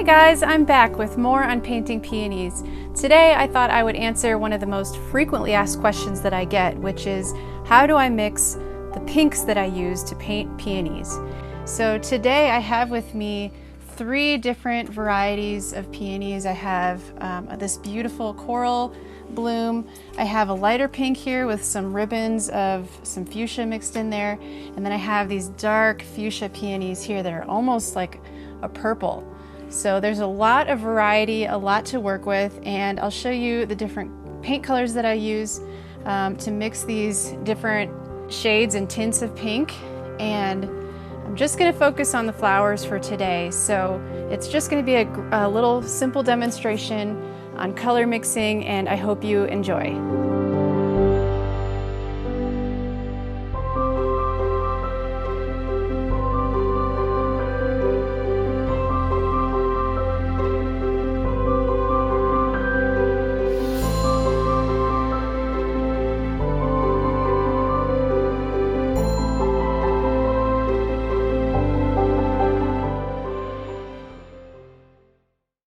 guys, I'm back with more on painting peonies. Today I thought I would answer one of the most frequently asked questions that I get, which is how do I mix the pinks that I use to paint peonies? So today I have with me 3 different varieties of peonies. I have this beautiful coral bloom. I have a lighter pink here with some ribbons of some fuchsia mixed in there. And then I have these dark fuchsia peonies here that are almost like a purple. So there's a lot of variety, a lot to work with, and I'll show you the different paint colors that I use to mix these different shades and tints of pink. And I'm just going to focus on the flowers for today. So it's just going to be a little simple demonstration on color mixing, and I hope you enjoy.